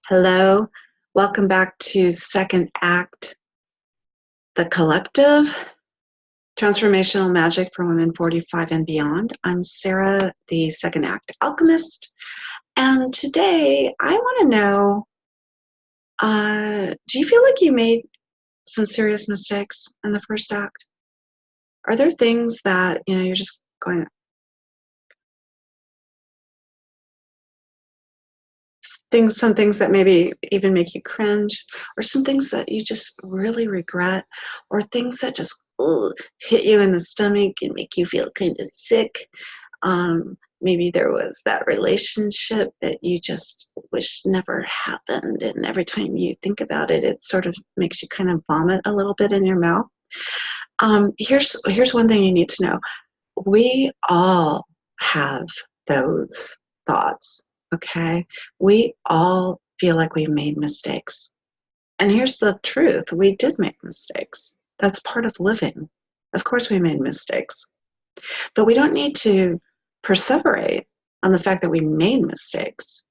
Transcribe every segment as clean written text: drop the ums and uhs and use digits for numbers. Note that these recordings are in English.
Hello, welcome back to Second Act, The Collective, Transformational Magic for Women 45 and Beyond. I'm Sarah, the Second Act Alchemist, and today I want to know, do you feel like you made some serious mistakes in the first act? Are there things that, you're just going, some things that maybe even make you cringe, or some things that you just really regret, or things that just hit you in the stomach and make you feel kind of sick? Maybe there was that relationship that you just wish never happened, and every time you think about it, it sort of makes you kind of vomit a little bit in your mouth. Here's one thing you need to know. We all have those thoughts, okay? We all feel like we've made mistakes. And here's the truth. We did make mistakes. That's part of living. Of course we made mistakes. But we don't need to perseverate on the fact that we made mistakes.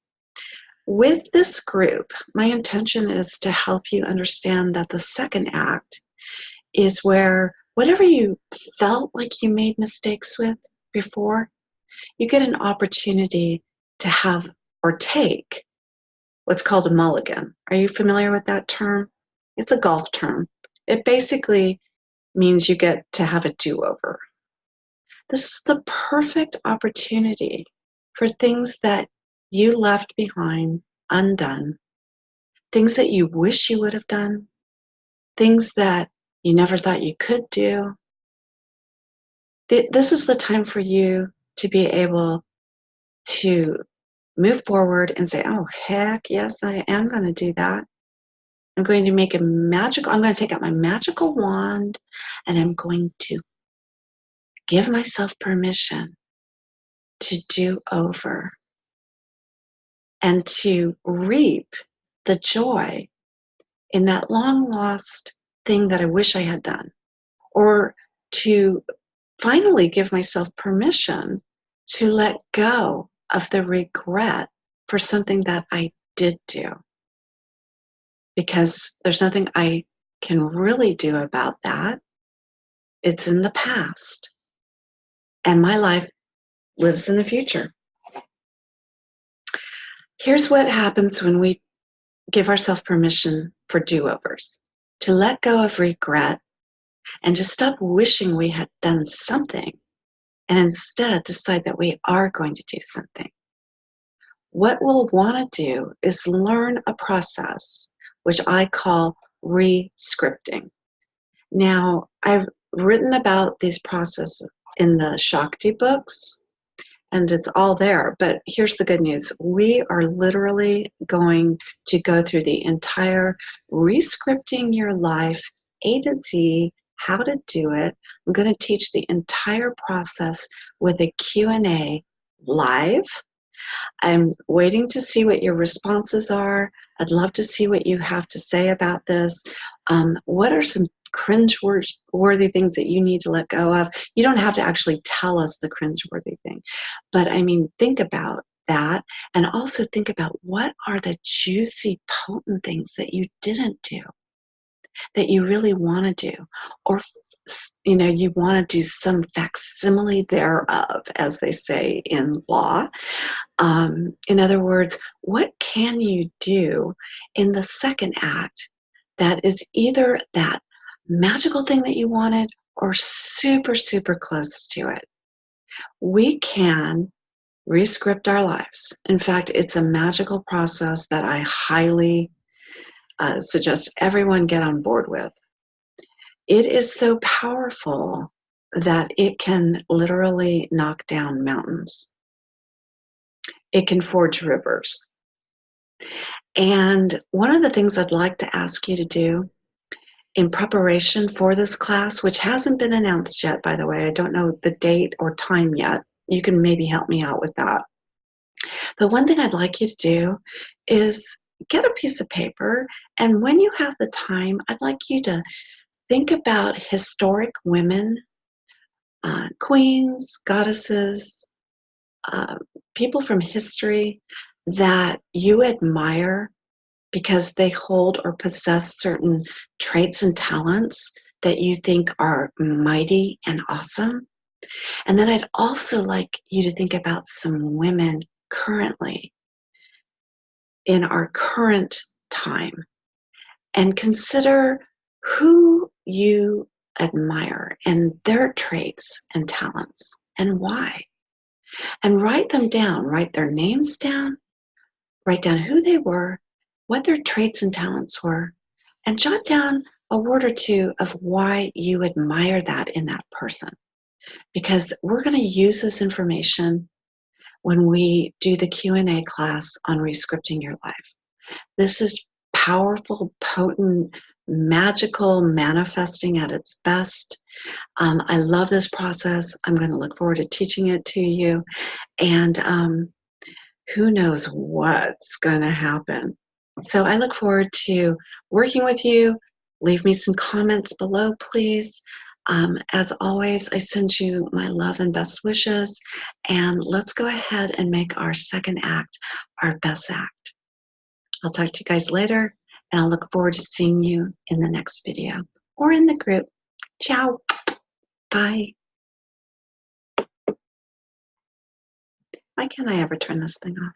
With this group, my intention is to help you understand that the second act is where whatever you felt like you made mistakes with before, you get an opportunity to have or take what's called a mulligan. Are you familiar with that term? It's a golf term. It basically means you get to have a do-over. This is the perfect opportunity for things that you left behind undone, things that you wish you would have done, things that you never thought you could do. This is the time for you to be able to move forward and say, oh, heck yes, I am going to do that. I'm going to I'm going to take out my magical wand, and I'm going to give myself permission to do over and to reap the joy in that long lost thing that I wish I had done, or to finally give myself permission to let go of the regret for something that I did do. Because there's nothing I can really do about that. It's in the past. And my life lives in the future. Here's what happens when we give ourselves permission for do-overs. To let go of regret and just stop wishing we had done something, and instead decide that we are going to do something. What we'll want to do is learn a process which I call rescripting. Now, I've written about these processes in the Shakti books, and it's all there, but here's the good news. We are literally going to go through the entire rescripting your life, A to Z, how to do it. I'm going to teach the entire process with a Q&A live. I'm waiting to see what your responses are. I'd love to see what you have to say about this. What are some cringe-worthy things that you need to let go of? You don't have to actually tell us the cringe-worthy thing, but I mean, think about that, and also think about what are the juicy, potent things that you didn't do, that you really want to do, or you want to do some facsimile thereof, as they say in law. In other words, what can you do in the second act that is either that magical thing that you wanted or super, super close to it? We can rescript our lives. In fact, it's a magical process that I highly suggest everyone get on board with. It is so powerful that it can literally knock down mountains. It can forge rivers. And one of the things I'd like to ask you to do in preparation for this class, which hasn't been announced yet, by the way, I don't know the date or time yet. You can maybe help me out with that. But one thing I'd like you to do is get a piece of paper, and when you have the time, I'd like you to think about historic women, queens, goddesses, people from history that you admire because they hold or possess certain traits and talents that you think are mighty and awesome. And then I'd also like you to think about some women currently in our current time and consider who you admire and their traits and talents and why. And write them down, write their names down, write down who they were, what their traits and talents were, and jot down a word or two of why you admire that in that person. Because we're going to use this information when we do the Q&A class on Rescripting Your Life. This is powerful, potent, magical manifesting at its best. I love this process. I'm going to look forward to teaching it to you. And who knows what's going to happen. So I look forward to working with you. Leave me some comments below, please. As always, I send you my love and best wishes. And let's go ahead and make our second act our best act. I'll talk to you guys later, and I'll look forward to seeing you in the next video or in the group. Ciao. Bye. Why can't I ever turn this thing off?